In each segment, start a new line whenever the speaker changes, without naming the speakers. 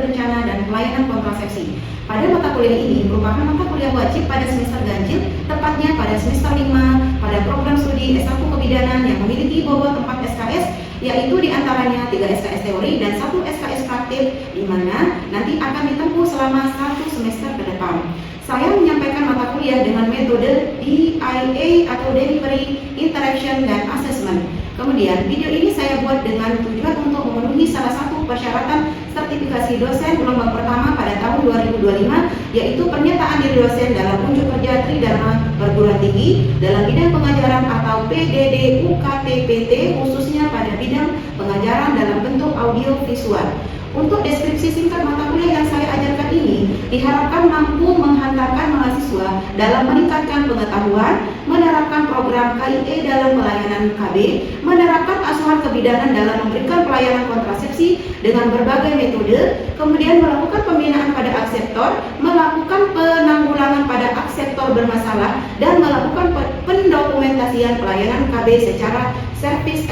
berencana dan pelayanan kontrasepsi. Pada mata kuliah ini merupakan mata kuliah wajib pada semester ganjil, tepatnya pada semester 5 pada program studi S1 Kebidanan yang memiliki bobot 4 SKS, yaitu diantaranya 3 SKS teori dan 1 SKS praktik, di mana nanti akan ditempuh selama 1 semester ke depan. Saya menyampaikan mata kuliah dengan metode DIA atau Delivery, Interaction, dan Assessment. Kemudian video ini saya buat dengan tujuan untuk memenuhi salah satu persyaratan sertifikasi dosen gelombang pertama pada tahun 2025, yaitu pernyataan diri dosen dalam unjuk kerja Tridharma perguruan tinggi dalam bidang pengajaran atau PDD UKT-PT, khususnya pada bidang pengajaran dalam bentuk audio visual. Untuk deskripsi singkat mata kuliah yang saya ajarkan ini diharapkan mampu menghantarkan mahasiswa dalam meningkatkan pengetahuan, menerapkan program KIE dalam pelayanan KB, menerapkan asuhan kebidanan dalam memberikan pelayanan kontrasepsi dengan berbagai metode, kemudian melakukan pembinaan pada akseptor, melakukan penanggulangan pada akseptor bermasalah, dan melakukan pendokumentasian pelayanan KB secara service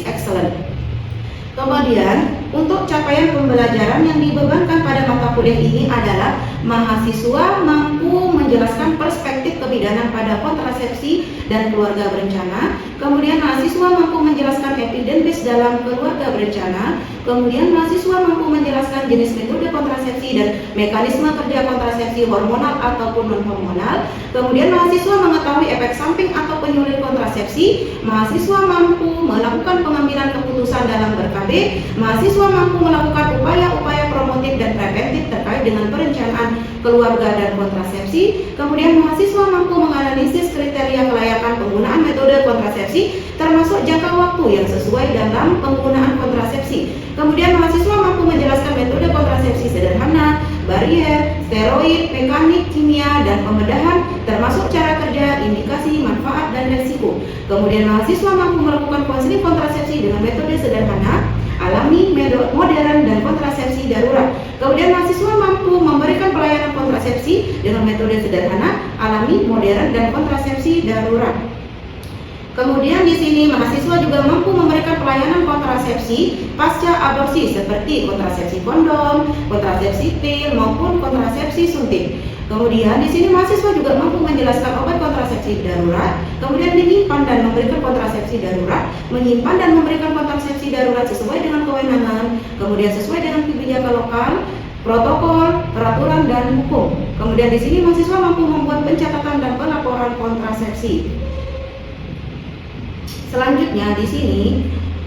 excellent. Kemudian, untuk capaian pembelajaran yang dibebankan pada mata kuliah ini adalah mahasiswa mampu menjelaskan perspektif kebidanan pada kontrasepsi dan keluarga berencana. Kemudian mahasiswa mampu menjelaskan evidence dalam keluarga berencana. Kemudian mahasiswa mampu menjelaskan jenis metode kontrasepsi dan mekanisme kerja kontrasepsi hormonal ataupun non-hormonal. Kemudian mahasiswa mengetahui efek samping atau penyulit kontrasepsi. Mahasiswa mampu melakukan pengambilan keputusan dalam ber-KB. Mahasiswa mampu melakukan upaya-upaya promotif dan preventif terkait dengan perencanaan keluarga dan kontrasepsi. Kemudian mahasiswa mampu menganalisis kriteria kelayakan penggunaan metode kontrasepsi termasuk jangka waktu yang sesuai dalam penggunaan kontrasepsi. Kemudian mahasiswa mampu menjelaskan metode kontrasepsi sederhana, barier, steroid, mekanik, kimia, dan pembedahan termasuk cara kerja, indikasi, manfaat, dan resiko. Kemudian mahasiswa mampu melakukan konseling kontrasepsi dengan metode sederhana, alami, modern, dan kontrasepsi darurat. Kemudian mahasiswa mampu memberikan pelayanan kontrasepsi dengan metode sederhana, alami, modern, dan kontrasepsi darurat. Kemudian di sini mahasiswa juga mampu memberikan pelayanan kontrasepsi pasca aborsi seperti kontrasepsi kondom, kontrasepsi pil, maupun kontrasepsi suntik. Kemudian di sini mahasiswa juga mampu menjelaskan obat kontrasepsi darurat, kemudian menyimpan dan memberikan kontrasepsi darurat, menyimpan dan memberikan kontrasepsi darurat sesuai dengan kewenangan, kemudian sesuai dengan kebijakan lokal, protokol, peraturan, dan hukum. Kemudian di sini mahasiswa mampu membuat pencatatan dan pelaporan kontrasepsi. Selanjutnya di sini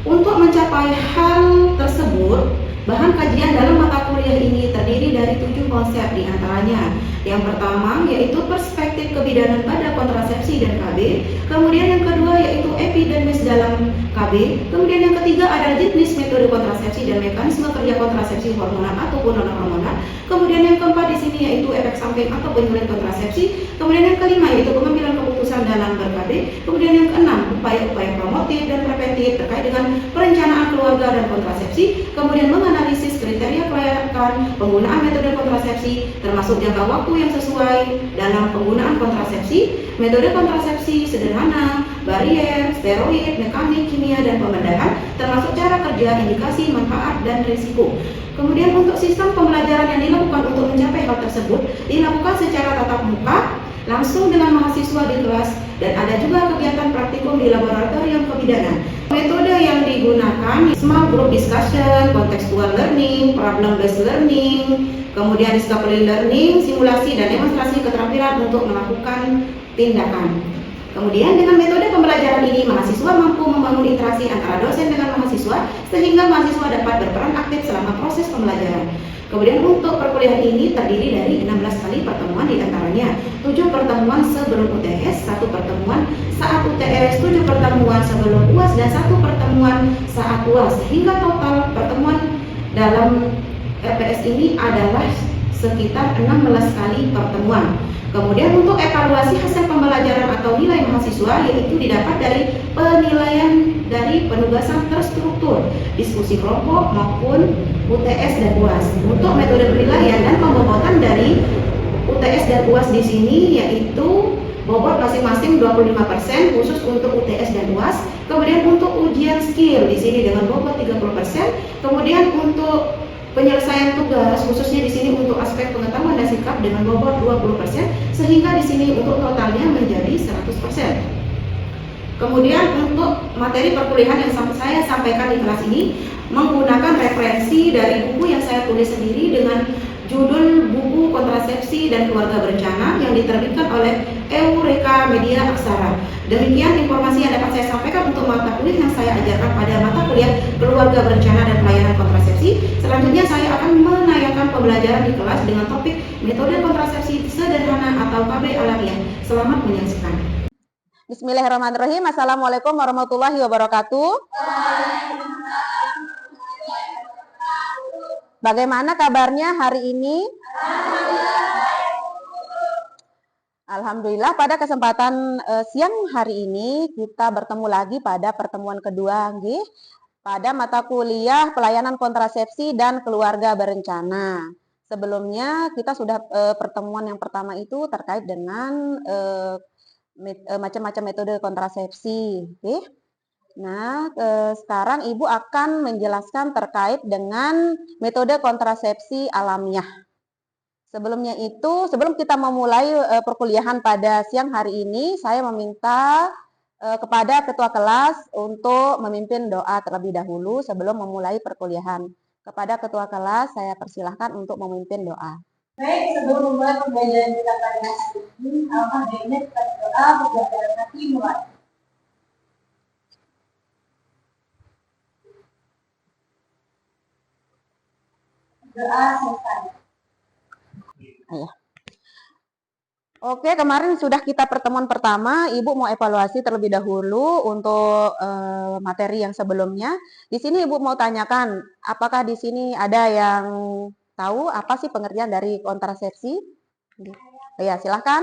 untuk mencapai hal tersebut, bahan kajian dalam mata kuliah ini terdiri dari 7 konsep diantaranya. Yang pertama yaitu perspektif kebidanan pada kontrasepsi dan KB. Kemudian yang kedua yaitu epidermis dalam KB. Kemudian yang ketiga adalah jenis metode kontrasepsi dan mekanisme kerja kontrasepsi hormonal ataupun non-hormonal. Kemudian yang keempat di sini yaitu efek samping atau penyulit kontrasepsi. Kemudian yang kelima yaitu pengambilan keputusan dalam ber-KB. Kemudian yang keenam upaya-upaya promotif dan preventif terkait dengan perencanaan keluarga dan kontrasepsi. Kemudian menganalisis kriteria kelayakan penggunaan metode kontrasepsi termasuk jangka waktu yang sesuai dalam penggunaan kontrasepsi, metode kontrasepsi sederhana, barier, steroid, mekanik, kimia, dan pembedahan termasuk cara kerja, indikasi, manfaat, dan risiko. Kemudian untuk sistem pembelajaran yang dilakukan untuk mencapai hal tersebut dilakukan secara tatap muka langsung dengan mahasiswa di kelas, dan ada juga kegiatan praktikum di laboratorium kebidanan. Metode yang digunakan small group discussion, contextual learning, problem based learning, kemudian discovery learning, simulasi, dan demonstrasi keterampilan untuk melakukan tindakan. Kemudian dengan metode pembelajaran ini mahasiswa mampu membangun interaksi antara dosen dengan mahasiswa sehingga mahasiswa dapat berperan aktif selama proses pembelajaran. Kemudian untuk perkuliahan ini terdiri dari 16 kali pertemuan, diantaranya 7 pertemuan sebelum UTS, 1 pertemuan saat UTS, 7 pertemuan sebelum UAS, dan 1 pertemuan saat UAS, sehingga total pertemuan dalam RPS ini adalah sekitar 16 kali pertemuan. Kemudian untuk evaluasi hasil pembelajaran atau nilai mahasiswa yaitu didapat dari penilaian dari penugasan terstruktur, diskusi kelompok maupun UTS dan UAS. Untuk metode penilaian dan pembobotan dari UTS dan UAS di sini yaitu bobot masing-masing 25% khusus untuk UTS dan UAS. Kemudian untuk ujian skill di sini dengan bobot 30%. Kemudian untuk Penyelesaian tugas khususnya di sini untuk aspek pengetahuan dan sikap dengan bobot 20%, sehingga di sini untuk totalnya menjadi 100%. Kemudian untuk materi perkuliahan yang saya sampaikan di kelas ini menggunakan referensi dari buku yang saya tulis sendiri dengan judul buku kontrasepsi dan keluarga berencana yang diterbitkan oleh Eureka Media Aksara. Demikian informasi yang dapat saya sampaikan untuk mata kuliah yang saya ajarkan pada mata kuliah keluarga berencana dan pelayanan kontrasepsi. Selanjutnya saya akan menayangkan pembelajaran di kelas dengan topik metode kontrasepsi sederhana atau KB alamiah. Selamat menyaksikan.
Bismillahirrahmanirrahim. Assalamualaikum warahmatullahi wabarakatuh. Bagaimana kabarnya hari ini? Alhamdulillah, pada kesempatan siang hari ini kita bertemu lagi pada pertemuan kedua nggih, pada mata kuliah pelayanan kontrasepsi dan keluarga berencana. Sebelumnya kita sudah pertemuan yang pertama itu terkait dengan macam-macam metode kontrasepsi, okay? Nah, sekarang Ibu akan menjelaskan terkait dengan metode kontrasepsi alamiah. Sebelum kita memulai perkuliahan pada siang hari ini, saya meminta kepada ketua kelas untuk memimpin doa terlebih dahulu sebelum memulai perkuliahan. Kepada ketua kelas, saya persilahkan untuk memimpin doa.
Baik, sebelum memulai pembelajaran kita pada hari ini, alangkah baiknya kita berdoa berdoa hati mulai. Doa selesai.
Ayah. Oke, kemarin sudah kita pertemuan pertama. Ibu mau evaluasi terlebih dahulu untuk materi yang sebelumnya. Di sini Ibu mau tanyakan, apakah di sini ada yang tahu apa sih pengertian dari kontrasepsi? Ya, silahkan.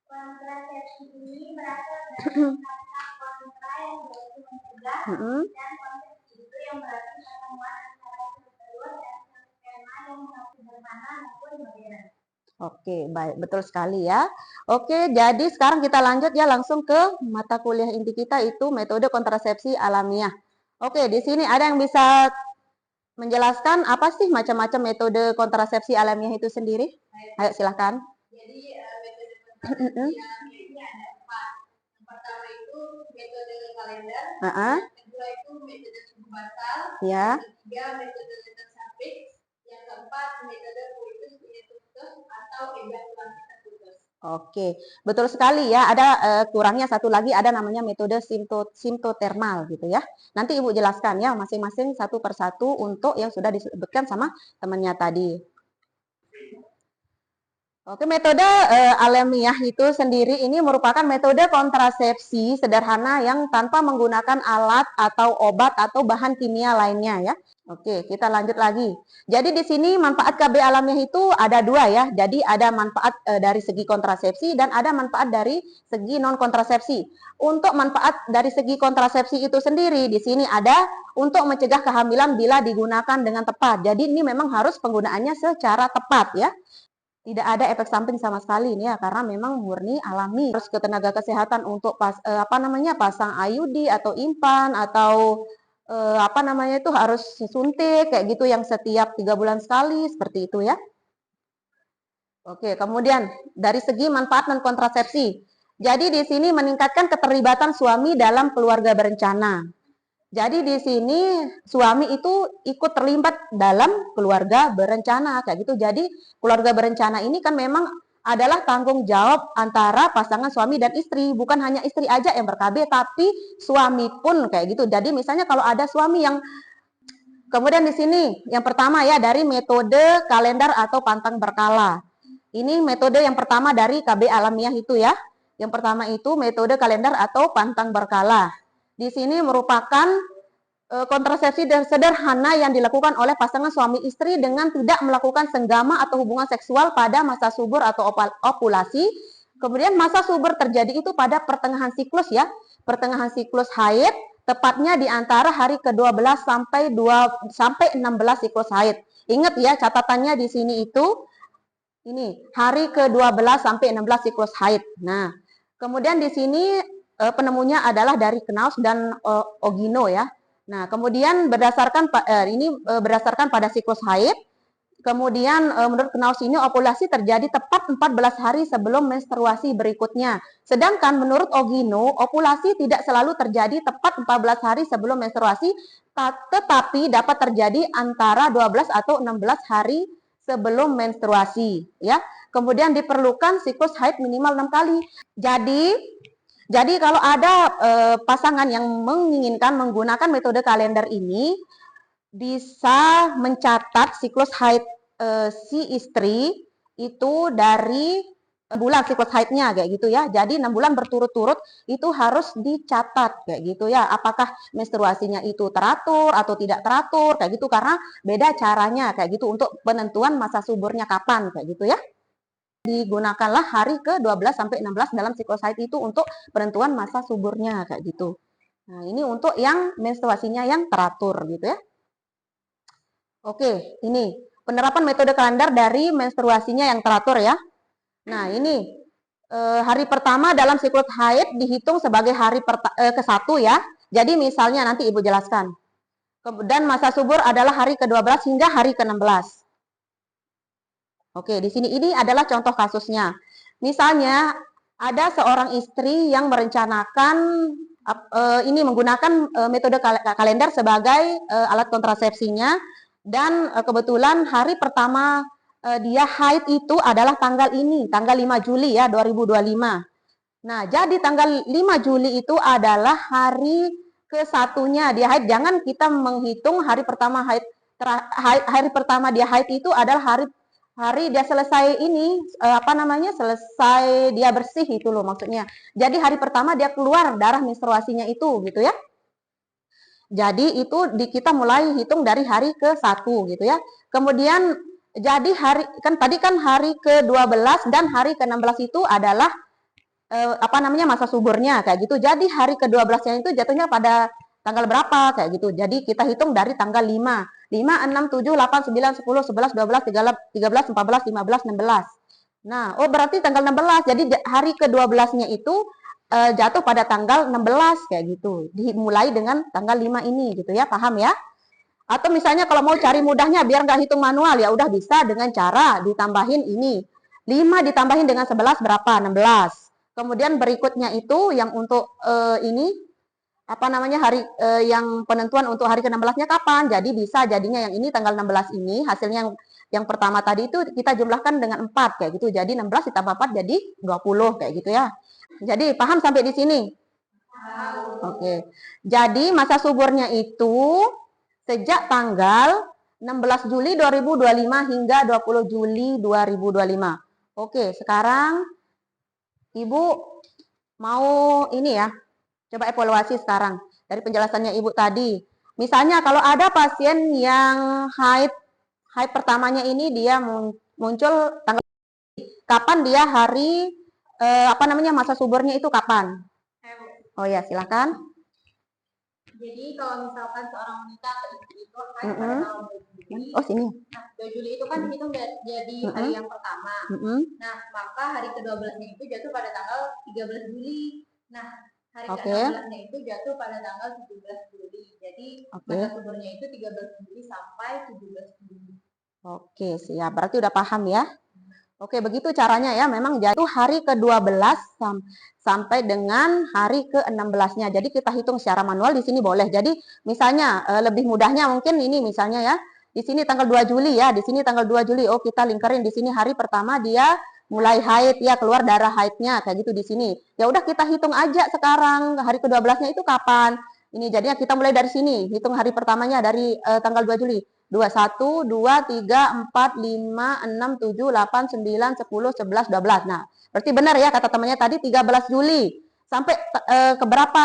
Kontrasepsi ini berasal dari kata kontra yang berarti mencegah dan konsepsi itu yang berarti pertemuan antara kedua dan skema yang sederhana maupun modern.
Oke, baik, betul sekali ya. Oke, jadi sekarang kita lanjut ya langsung ke mata kuliah inti kita itu metode kontrasepsi alamiah. Oke, di sini ada yang bisa menjelaskan apa sih macam-macam metode kontrasepsi alamiah itu sendiri? Ayo silahkan.
Jadi metode kontrasepsi alamiah ini ada 4. Yang pertama itu metode kalender, yang kedua itu metode suhu batal, yang ketiga metode tersamping, yang keempat metode coitus interruptus atau ejakulasi terputus.
Oke, betul sekali ya. Ada kurangnya satu lagi, ada namanya metode simptotermal gitu ya. Nanti Ibu jelaskan ya masing-masing satu persatu untuk yang sudah disebutkan sama temannya tadi. Oke, metode alamiah itu sendiri ini merupakan metode kontrasepsi sederhana yang tanpa menggunakan alat atau obat atau bahan kimia lainnya ya. Oke, kita lanjut lagi. Jadi di sini manfaat KB alamiah itu ada dua ya. Jadi ada manfaat dari segi kontrasepsi dan ada manfaat dari segi non kontrasepsi. Untuk manfaat dari segi kontrasepsi itu sendiri di sini ada untuk mencegah kehamilan bila digunakan dengan tepat. Jadi ini memang harus penggunaannya secara tepat ya. Tidak ada efek samping sama sekali ini ya, karena memang murni alami. Terus ke tenaga kesehatan untuk pasang IUD atau implan atau itu harus suntik kayak gitu yang setiap 3 bulan sekali seperti itu ya. Oke, kemudian dari segi manfaat non kontrasepsi. Jadi di sini meningkatkan keterlibatan suami dalam keluarga berencana. Jadi di sini suami itu ikut terlibat dalam keluarga berencana kayak gitu. Jadi keluarga berencana ini kan memang adalah tanggung jawab antara pasangan suami dan istri. Bukan hanya istri aja yang ber-KB, tapi suami pun kayak gitu. Jadi misalnya kalau ada suami yang kemudian di sini yang pertama ya dari metode kalender atau pantang berkala. Ini metode yang pertama dari KB alamiah itu ya. Yang pertama itu metode kalender atau pantang berkala. Di sini merupakan kontrasepsi sederhana yang dilakukan oleh pasangan suami istri dengan tidak melakukan senggama atau hubungan seksual pada masa subur atau ovulasi. Kemudian masa subur terjadi itu pada pertengahan siklus ya, pertengahan siklus haid, tepatnya di antara hari ke-12 sampai 16 siklus haid. Ingat ya, catatannya di sini itu ini hari ke-12 sampai 16 siklus haid. Nah, kemudian di sini penemunya adalah dari Knaus dan Ogino ya. Nah, kemudian berdasarkan pada siklus haid. Kemudian menurut Knaus ini ovulasi terjadi tepat 14 hari sebelum menstruasi berikutnya. Sedangkan menurut Ogino, ovulasi tidak selalu terjadi tepat 14 hari sebelum menstruasi, tetapi dapat terjadi antara 12 atau 16 hari sebelum menstruasi, ya. Kemudian diperlukan siklus haid minimal 6 kali. Jadi kalau ada pasangan yang menginginkan menggunakan metode kalender ini, bisa mencatat siklus haid si istri itu dari bulan siklus haidnya kayak gitu ya. Jadi 6 bulan berturut-turut itu harus dicatat kayak gitu ya. Apakah menstruasinya itu teratur atau tidak teratur kayak gitu, karena beda caranya kayak gitu untuk penentuan masa suburnya kapan kayak gitu ya. Digunakanlah hari ke-12 sampai 16 dalam siklus haid itu untuk penentuan masa suburnya kayak gitu. Nah, ini untuk yang menstruasinya yang teratur gitu ya. Oke, ini penerapan metode kalender dari menstruasinya yang teratur ya. Nah, ini hari pertama dalam siklus haid dihitung sebagai hari ke-1 ya. Jadi misalnya nanti Ibu jelaskan. Dan masa subur adalah hari ke-12 hingga hari ke-16. Oke, di sini ini adalah contoh kasusnya. Misalnya ada seorang istri yang merencanakan ini menggunakan metode kalender sebagai alat kontrasepsinya. Dan kebetulan hari pertama dia haid itu adalah tanggal 5 Juli ya 2025. Nah, jadi tanggal 5 Juli itu adalah hari ke-1-nya dia haid. Jangan kita menghitung hari pertama hari pertama dia haid itu adalah hari dia selesai ini selesai dia bersih itu loh maksudnya. Jadi hari pertama dia keluar darah menstruasinya itu gitu ya. Jadi itu kita mulai hitung dari hari ke-1 gitu ya. Kemudian jadi tadi kan hari ke-12 dan hari ke-16 itu adalah masa suburnya kayak gitu. Jadi hari ke-12-nya itu jatuhnya pada tanggal berapa kayak gitu. Jadi kita hitung dari tanggal 5, 6, 7, 8, 9, 10, 11, 12, 13, 14, 15, 16. Nah, berarti tanggal 16. Jadi hari ke-12-nya itu jatuh pada tanggal 16 kayak gitu. Dimulai dengan tanggal 5 ini gitu ya, paham ya? Atau misalnya kalau mau cari mudahnya biar nggak hitung manual ya udah bisa dengan cara ditambahin ini. 5 ditambahin dengan 11 berapa? 16. Kemudian berikutnya itu yang untuk ini hari yang penentuan untuk hari ke-16-nya kapan? Jadi bisa jadinya yang ini tanggal 16 ini hasilnya yang pertama tadi itu kita jumlahkan dengan 4 kayak gitu. Jadi 16 ditambah 4 jadi 20 kayak gitu ya. Jadi paham sampai di sini? Oke. Jadi masa suburnya itu sejak tanggal 16 Juli 2025 hingga 20 Juli 2025. Oke, sekarang Ibu mau ini ya. Coba evaluasi sekarang dari penjelasannya Ibu tadi. Misalnya kalau ada pasien yang haid pertamanya ini dia muncul tanggal kapan dia hari masa suburnya itu kapan? Oh ya, silakan.
Jadi kalau misalkan seorang wanita atau ibu itu haid pada tanggal 2 Juli.
Oh, sini.
Nah, 2 Juli itu kan dihitung jadi hari yang pertama. Nah, maka hari ke-12-nya itu jatuh pada tanggal 13 Juli. Nah, hari ke-16-nya itu jatuh pada tanggal 17 Juli. Jadi masa suburnya itu 13 Juli sampai 17 Juli.
Oke, siap. Berarti udah paham ya? Oke, begitu caranya ya. Memang jatuh hari ke-12 sampai dengan hari ke-16-nya. Jadi kita hitung secara manual di sini boleh. Jadi misalnya lebih mudahnya mungkin ini misalnya ya. Di sini tanggal 2 Juli ya. Di sini tanggal 2 Juli. Oh, kita lingkarin di sini hari pertama dia mulai haid ya, keluar darah haidnya kayak gitu di sini. Ya udah kita hitung aja sekarang hari ke-12-nya itu kapan. Ini jadinya kita mulai dari sini. Hitung hari pertamanya dari tanggal 2 Juli. 21, 2, 3, 4, 5, 6, 7, 8, 9, 10, 11, 12. Nah, berarti benar ya kata temannya tadi 13 Juli. Sampai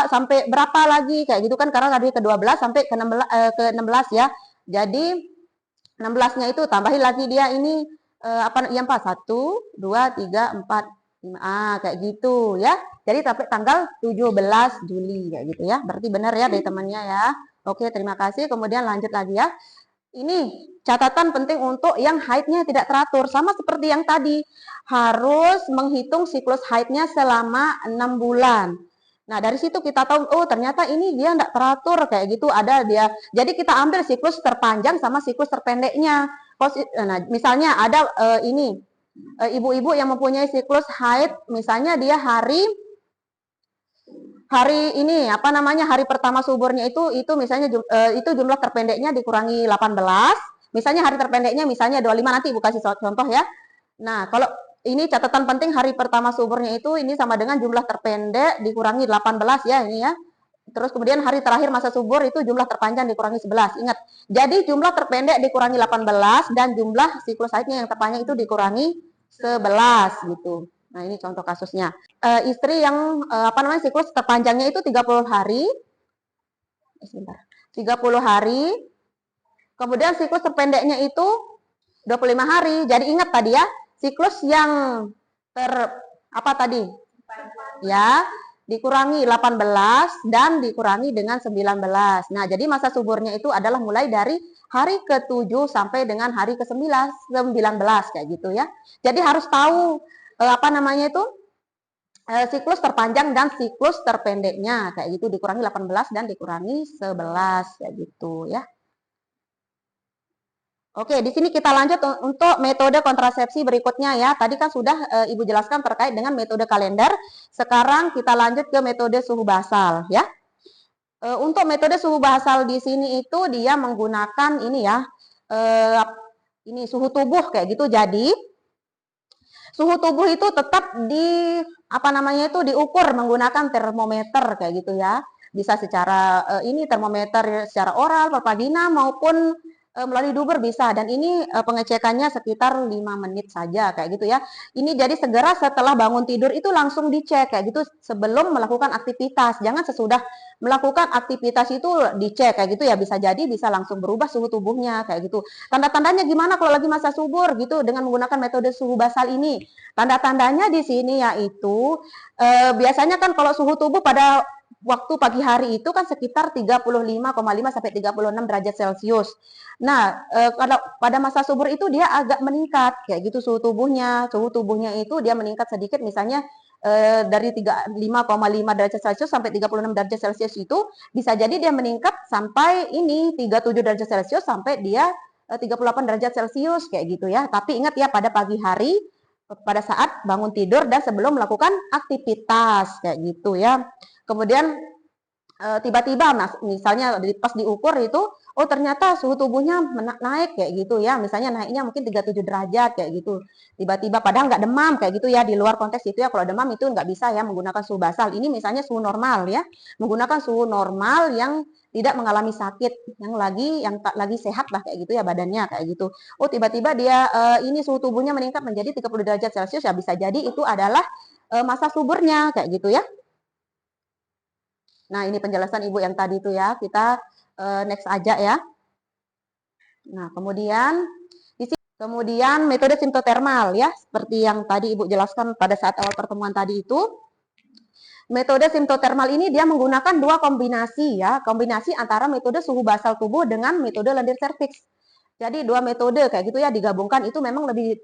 sampai berapa lagi kayak gitu kan, karena tadi ke-12 sampai ke-16 ya. Jadi 16-nya itu tambahin lagi dia ini 1, 2, 3, 4, 5. Kayak gitu ya. Jadi sampai tanggal 17 Juli kayak gitu ya. Berarti benar ya dari temannya ya. Oke, terima kasih. Kemudian lanjut lagi ya. Ini catatan penting untuk yang haidnya tidak teratur. Sama seperti yang tadi. Harus menghitung siklus haidnya selama 6 bulan. Nah, dari situ kita tahu, oh ternyata ini dia enggak teratur kayak gitu, ada dia. Jadi kita ambil siklus terpanjang sama siklus terpendeknya. Nah, misalnya ada ibu-ibu yang mempunyai siklus haid, misalnya dia hari ini apa namanya hari pertama suburnya itu misalnya itu jumlah terpendeknya dikurangi 18. Misalnya hari terpendeknya misalnya 25, nanti Ibu kasih contoh ya. Nah, kalau ini catatan penting hari pertama suburnya itu ini sama dengan jumlah terpendek dikurangi 18 ya ini ya. Terus kemudian hari terakhir masa subur itu jumlah terpanjang dikurangi 11. Ingat, jadi jumlah terpendek dikurangi 18 dan jumlah siklus haidnya yang terpanjang itu dikurangi 11 gitu. Nah, ini contoh kasusnya. Istri yang siklus terpanjangnya itu 30 hari. Sebentar. 30 hari. Kemudian siklus terpendeknya itu 25 hari. Jadi ingat tadi ya, siklus yang ya, dikurangi 18 dan dikurangi dengan 19. Nah, jadi masa suburnya itu adalah mulai dari hari ke-7 sampai dengan hari ke-19 kayak gitu ya. Jadi harus tahu siklus terpanjang dan siklus terpendeknya kayak gitu, dikurangi 18 dan dikurangi 11 kayak gitu ya. Oke, di sini kita lanjut untuk metode kontrasepsi berikutnya ya. Tadi kan sudah Ibu jelaskan terkait dengan metode kalender. Sekarang kita lanjut ke metode suhu basal ya. Untuk metode suhu basal di sini itu dia menggunakan ini ya, ini suhu tubuh kayak gitu. Jadi suhu tubuh itu tetap diukur menggunakan termometer kayak gitu ya. Bisa secara termometer secara oral, perpagina maupun melalui Dober bisa, dan ini pengecekannya sekitar 5 menit saja kayak gitu ya. Ini jadi segera setelah bangun tidur itu langsung dicek kayak gitu sebelum melakukan aktivitas. Jangan sesudah melakukan aktivitas itu dicek kayak gitu ya, bisa jadi bisa langsung berubah suhu tubuhnya kayak gitu. Tanda-tandanya gimana kalau lagi masa subur gitu dengan menggunakan metode suhu basal ini? Tanda-tandanya di sini yaitu biasanya kan kalau suhu tubuh pada waktu pagi hari itu kan sekitar 35,5 sampai 36 derajat Celcius. Nah, kalau pada masa subur itu dia agak meningkat kayak gitu suhu tubuhnya. Suhu tubuhnya itu dia meningkat sedikit, misalnya dari 35,5 derajat Celcius sampai 36 derajat Celcius itu bisa jadi dia meningkat sampai 37 derajat Celcius sampai dia 38 derajat Celcius kayak gitu ya. Tapi ingat ya, pada pagi hari pada saat bangun tidur dan sebelum melakukan aktivitas kayak gitu ya. Kemudian tiba-tiba misalnya pas diukur itu, oh ternyata suhu tubuhnya naik kayak gitu ya, misalnya naiknya mungkin 37 derajat kayak gitu, tiba-tiba padahal nggak demam kayak gitu ya, di luar konteks itu ya, kalau demam itu nggak bisa ya menggunakan suhu basal. Ini misalnya suhu normal ya, menggunakan suhu normal yang tidak mengalami sakit, yang lagi sehat lah kayak gitu ya badannya kayak gitu. Oh tiba-tiba dia ini suhu tubuhnya meningkat menjadi 30 derajat Celcius ya, bisa jadi itu adalah masa suburnya kayak gitu ya. Nah, ini penjelasan Ibu yang tadi itu ya. Kita next aja ya. Nah, kemudian metode simptotermal ya, seperti yang tadi Ibu jelaskan pada saat awal pertemuan tadi itu. Metode simptotermal ini dia menggunakan dua kombinasi ya, kombinasi antara metode suhu basal tubuh dengan metode lendir serviks. Jadi dua metode kayak gitu ya digabungkan itu memang lebih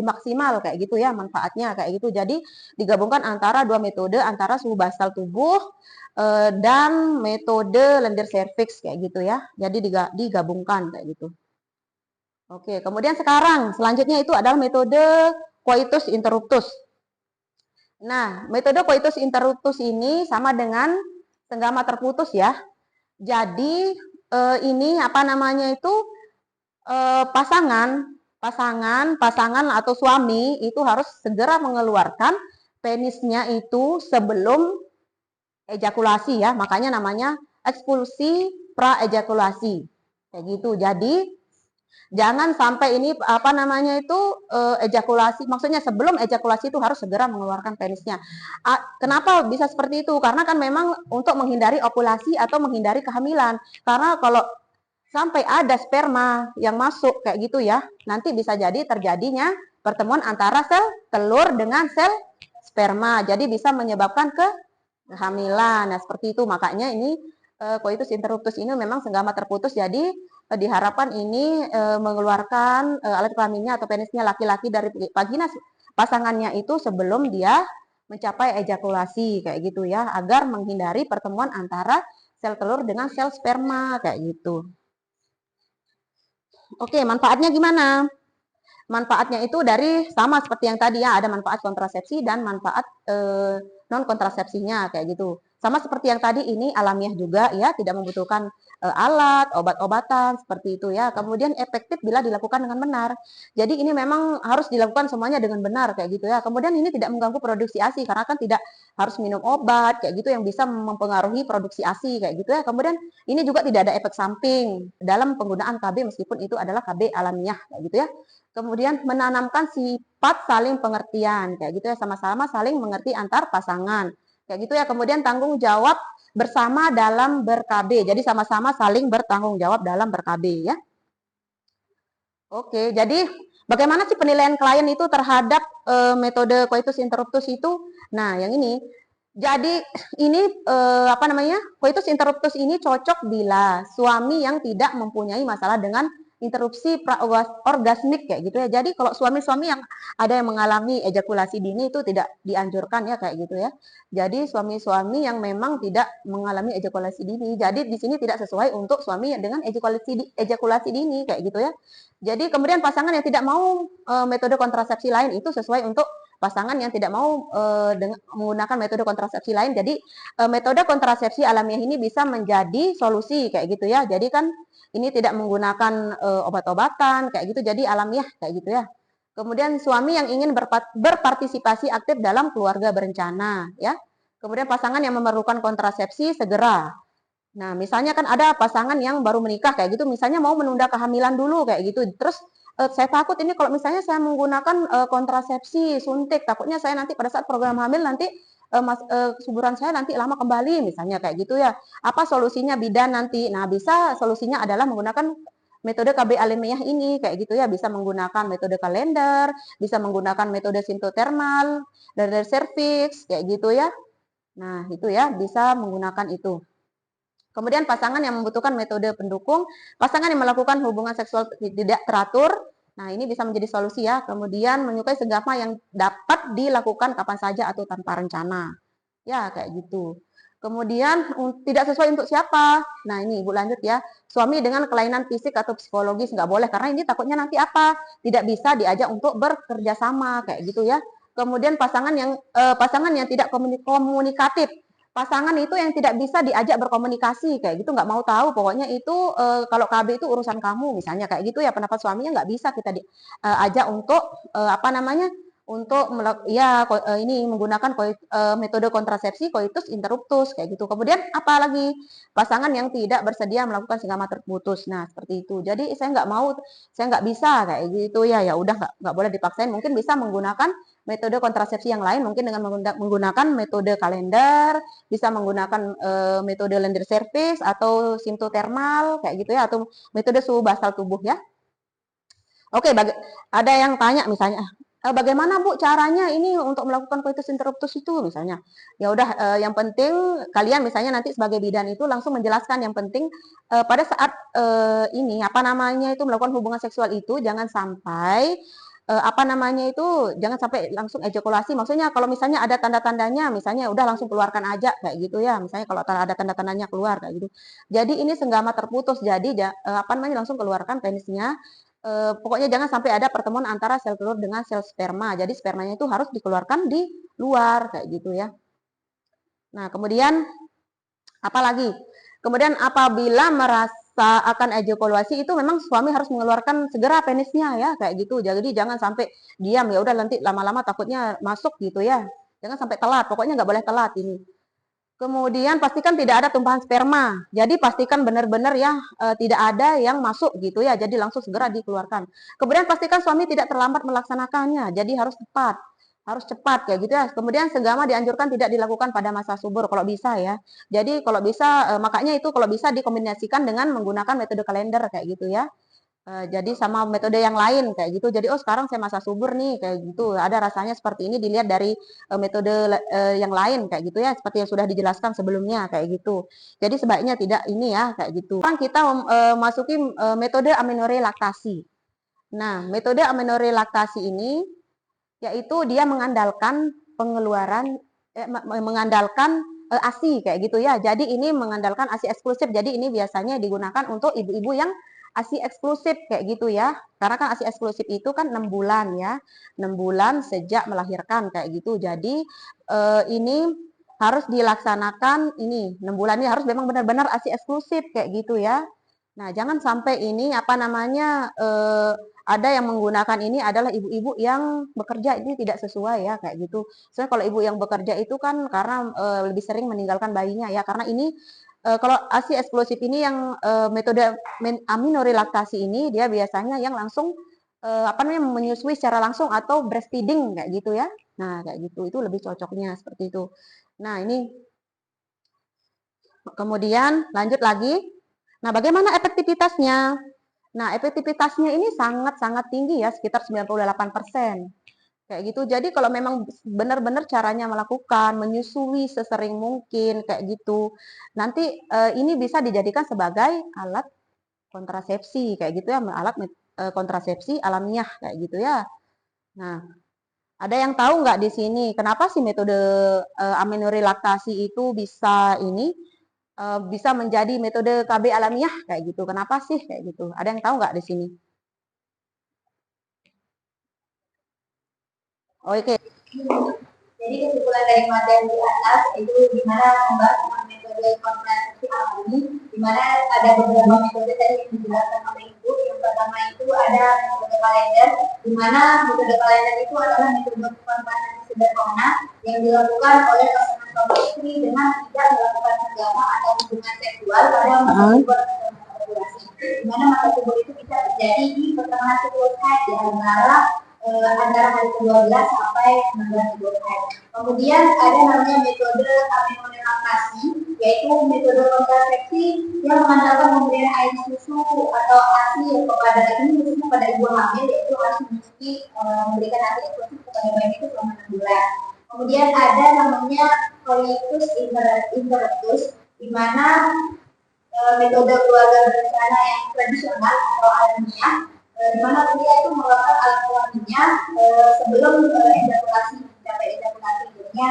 maksimal kayak gitu ya manfaatnya kayak gitu. Jadi digabungkan antara dua metode, antara suhu basal tubuh dan metode lendir serviks kayak gitu ya. Jadi digabungkan kayak gitu. Oke, kemudian selanjutnya itu adalah metode coitus interruptus. Nah, metode coitus interruptus ini sama dengan senggama terputus ya. Jadi ini pasangan atau suami itu harus segera mengeluarkan penisnya itu sebelum ejakulasi ya, makanya namanya ekspulsi praejakulasi kayak gitu. Jadi jangan sampai ini ejakulasi, maksudnya sebelum ejakulasi itu harus segera mengeluarkan penisnya. Kenapa bisa seperti itu? Karena kan memang untuk menghindari ovulasi atau menghindari kehamilan. Karena kalau sampai ada sperma yang masuk kayak gitu ya, nanti bisa jadi terjadinya pertemuan antara sel telur dengan sel sperma. Jadi bisa menyebabkan kehamilan. Nah, seperti itu. Makanya ini coitus interruptus ini memang senggama terputus. Jadi diharapkan ini mengeluarkan alat kelaminnya atau penisnya laki-laki dari vagina pasangannya itu sebelum dia mencapai ejakulasi kayak gitu ya, agar menghindari pertemuan antara sel telur dengan sel sperma kayak gitu. Oke, manfaatnya gimana? Manfaatnya itu dari sama seperti yang tadi ya, ada manfaat kontrasepsi dan manfaat non kontrasepsinya kayak gitu. Sama seperti yang tadi ini alamiah juga ya, tidak membutuhkan alat, obat-obatan seperti itu ya. Kemudian efektif bila dilakukan dengan benar. Jadi ini memang harus dilakukan semuanya dengan benar kayak gitu ya. Kemudian ini tidak mengganggu produksi ASI karena kan tidak harus minum obat kayak gitu yang bisa mempengaruhi produksi ASI kayak gitu ya. Kemudian ini juga tidak ada efek samping dalam penggunaan KB meskipun itu adalah KB alamiah kayak gitu ya. Kemudian menanamkan sifat saling pengertian kayak gitu ya, sama-sama saling mengerti antar pasangan kayak gitu ya. Kemudian tanggung jawab bersama dalam ber-KB, jadi sama-sama saling bertanggung jawab dalam ber-KB ya. Oke, jadi bagaimana sih penilaian klien itu terhadap metode coitus interruptus itu? Nah, yang ini. Jadi ini apa namanya? Coitus interruptus ini cocok bila suami yang tidak mempunyai masalah dengan interupsi praorgasmik kayak gitu ya. Jadi kalau suami-suami yang ada yang mengalami ejakulasi dini itu tidak dianjurkan ya kayak gitu ya. Jadi suami-suami yang memang tidak mengalami ejakulasi dini. Jadi di sini tidak sesuai untuk suami dengan ejakulasi dini kayak gitu ya. Jadi kemudian pasangan yang tidak mau metode kontrasepsi lain itu sesuai untuk pasangan yang tidak mau menggunakan metode kontrasepsi lain. Jadi metode kontrasepsi alamiah ini bisa menjadi solusi kayak gitu ya. Jadi kan ini tidak menggunakan obat-obatan kayak gitu, jadi alamiah kayak gitu ya. Kemudian suami yang ingin berpartisipasi aktif dalam keluarga berencana ya. Kemudian pasangan yang memerlukan kontrasepsi segera. Nah, misalnya kan ada pasangan yang baru menikah kayak gitu, misalnya mau menunda kehamilan dulu kayak gitu. Terus saya takut ini kalau misalnya saya menggunakan kontrasepsi suntik, takutnya saya nanti pada saat program hamil nanti kesuburan saya nanti lama kembali misalnya kayak gitu ya. Apa solusinya bidan nanti? Nah, bisa solusinya adalah menggunakan metode KB alamiah ini kayak gitu ya, bisa menggunakan metode kalender, bisa menggunakan metode sintotermal dari serviks kayak gitu ya. Nah, itu ya bisa menggunakan itu. Kemudian pasangan yang membutuhkan metode pendukung, pasangan yang melakukan hubungan seksual tidak teratur, nah ini bisa menjadi solusi ya. Kemudian menyukai segama yang dapat dilakukan kapan saja atau tanpa rencana. Ya, kayak gitu. Kemudian tidak sesuai untuk siapa? Nah ini Ibu lanjut ya. Suami dengan kelainan fisik atau psikologis nggak boleh karena ini takutnya nanti apa? Tidak bisa diajak untuk bekerja sama kayak gitu ya. Kemudian pasangan yang tidak komunikatif, pasangan itu yang tidak bisa diajak berkomunikasi kayak gitu, nggak mau tahu pokoknya itu kalau KB itu urusan kamu misalnya kayak gitu ya, pendapat suaminya nggak bisa kita ajak untuk apa namanya untuk ini menggunakan metode kontrasepsi coitus interruptus kayak gitu. Kemudian apalagi pasangan yang tidak bersedia melakukan senggama terputus. Nah seperti itu. Jadi saya nggak mau, saya nggak bisa kayak gitu ya. Ya udah nggak boleh dipaksain. Mungkin bisa menggunakan metode kontrasepsi yang lain, mungkin dengan menggunakan metode kalender, bisa menggunakan metode lender service atau sintotermal kayak gitu ya, atau metode suhu basal tubuh ya. Oke, ada yang tanya misalnya, bagaimana Bu caranya ini untuk melakukan coitus interruptus itu misalnya. Ya udah yang penting kalian misalnya nanti sebagai bidan itu langsung menjelaskan yang penting pada saat ini apa namanya itu melakukan hubungan seksual itu jangan sampai apa namanya itu jangan sampai langsung ejakulasi. Maksudnya kalau misalnya ada tanda-tandanya misalnya udah langsung keluarkan aja kayak gitu ya. Misalnya kalau ada tanda-tandanya keluar kayak gitu. Jadi ini senggama terputus. Jadi apa namanya langsung keluarkan penisnya. Pokoknya jangan sampai ada pertemuan antara sel telur dengan sel sperma. Jadi spermanya itu harus dikeluarkan di luar kayak gitu ya. Nah, kemudian apalagi? Kemudian apabila merasa akan ejakulasi itu memang suami harus mengeluarkan segera penisnya ya kayak gitu. Jadi jangan sampai diam ya udah nanti lama-lama takutnya masuk gitu ya. Jangan sampai telat. Pokoknya nggak boleh telat ini. Kemudian pastikan tidak ada tumpahan sperma. Jadi pastikan benar-benar ya tidak ada yang masuk gitu ya. Jadi langsung segera dikeluarkan. Kemudian pastikan suami tidak terlambat melaksanakannya. Jadi harus tepat. Harus cepat kayak gitu ya. Kemudian senggama dianjurkan tidak dilakukan pada masa subur kalau bisa ya. Jadi kalau bisa makanya itu kalau bisa dikombinasikan dengan menggunakan metode kalender kayak gitu ya. Jadi sama metode yang lain kayak gitu. Jadi oh sekarang saya masa subur nih kayak gitu. Ada rasanya seperti ini dilihat dari metode yang lain kayak gitu ya. Seperti yang sudah dijelaskan sebelumnya kayak gitu. Jadi sebaiknya tidak ini ya kayak gitu. Sekarang kita masuki metode amenorrhea laktasi. Nah metode amenorrhea laktasi ini yaitu dia mengandalkan pengeluaran mengandalkan ASI kayak gitu ya. Jadi ini mengandalkan ASI eksklusif. Jadi ini biasanya digunakan untuk ibu-ibu yang ASI eksklusif kayak gitu ya. Karena kan ASI eksklusif itu kan 6 bulan ya. 6 bulan sejak melahirkan kayak gitu. Jadi ini harus dilaksanakan ini 6 bulan ini harus memang benar-benar ASI eksklusif kayak gitu ya. Nah, jangan sampai ini apa namanya ada yang menggunakan ini adalah ibu-ibu yang bekerja, ini tidak sesuai ya kayak gitu. Soalnya kalau ibu yang bekerja itu kan karena lebih sering meninggalkan bayinya ya, karena ini kalau ASI eksklusif ini yang metode aminorelaksasi ini dia biasanya yang langsung apa namanya menyusui secara langsung atau breastfeeding kayak gitu ya. Nah, kayak gitu itu lebih cocoknya seperti itu. Nah, ini kemudian lanjut lagi. Nah, bagaimana efektivitasnya? Nah, efektivitasnya ini sangat-sangat tinggi ya, sekitar 98%. Kayak gitu. Jadi kalau memang benar-benar caranya melakukan, menyusui sesering mungkin kayak gitu. Nanti ini bisa dijadikan sebagai alat kontrasepsi kayak gitu ya, alat kontrasepsi alamiah kayak gitu ya. Nah, ada yang tahu nggak di sini kenapa sih metode aminorelaksasi itu bisa ini bisa menjadi metode KB alamiah kayak gitu? Kenapa sih kayak gitu? Ada yang tahu nggak di sini? Oke.
Jadi kesimpulan dari materi di atas itu dimana membahas tentang metode kontrasepsi alami, dimana ada beberapa metode tadi yang dijelaskan oleh Ibu. Yang pertama itu ada metode kalender, dimana metode kalender itu adalah metode kontrasepsi sederhana yang dilakukan oleh pasangan suami istri dengan tidak melakukan senggama atau hubungan seksual pada masa subur ovulasi. Dimana masa subur itu bisa terjadi di pertengahan siklus haid di antara hari ke-12 sampai 16 siklus haid. Kemudian ada namanya metode aminorelaksasi, yaitu metode kontrasepsi yang mengandalkan pemberian air susu atau ASI kepada ini khususnya pada ibu hamil, yaitu harus memberikan ASI eksklusif kepada bayi itu selama 6 bulan. Kemudian ada namanya coitus interruptus, di mana metode keluarga berencana yang tradisional atau alamiah, di mana pria itu melakukan alat kelaminnya sebelum ejakulasi mencapai ejakulasi jadinya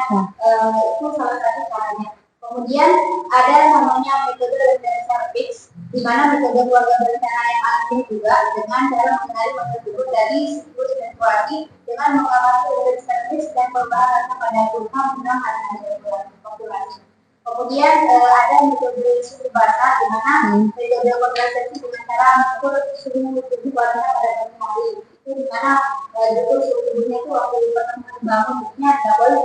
itu salah satu caranya. Kemudian ada namanya metode rencana cervix, di mana metode keluarga berencana yang alamiah juga dengan cara mengenali masa subur dari siklus menstruasi dengan mengamati rencana cervix dan perubahan pada kurva menjelang hari ovulasi. Kemudian ada metode suhu basah, di mana metode kontrasepsi dengan cara mengukur suhu tubuh wanita pada pagi hari. Itu di mana suhu tubuhnya itu waktu pertama bangun, biasanya tidak boleh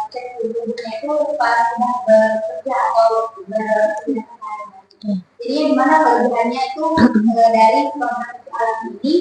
cek suhu tubuhnya itu pas sedang bekerja atau beraktivitas. Jadi di mana kelebihannya itu dari kontrasepsi alat ini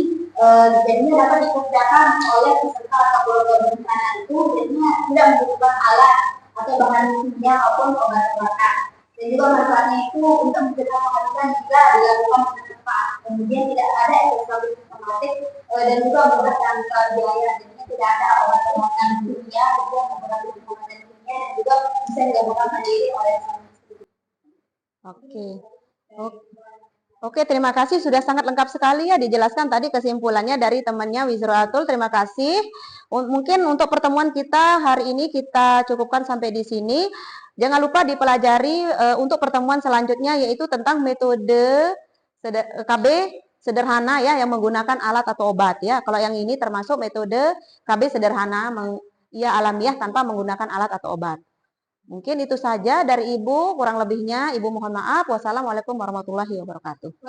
jadinya dapat dikerjakan oleh peserta atau keluarga berencana itu, jadinya tidak membutuhkan alat atau bahan kimia maupun obat-obatan. Dan juga manfaatnya itu untuk mencegah kehamilan jika dilakukan dengan tepat. Kemudian tidak ada evaluasi sistematik dan juga mudah tanpa biaya. Jadinya tidak ada obat-obatan kimia, juga mempengaruhi obat-obatan kimia dan juga bisa dilakukan mandiri oleh suami istri.
Oke, terima kasih. Sudah sangat lengkap sekali ya dijelaskan tadi kesimpulannya dari temannya Wizratul. Terima kasih. Mungkin untuk pertemuan kita hari ini kita cukupkan sampai di sini. Jangan lupa dipelajari untuk pertemuan selanjutnya, yaitu tentang metode KB sederhana ya yang menggunakan alat atau obat ya. Kalau yang ini termasuk metode KB sederhana ya alamiah tanpa menggunakan alat atau obat. Mungkin itu saja dari Ibu, kurang lebihnya Ibu mohon maaf. Wassalamualaikum warahmatullahi wabarakatuh.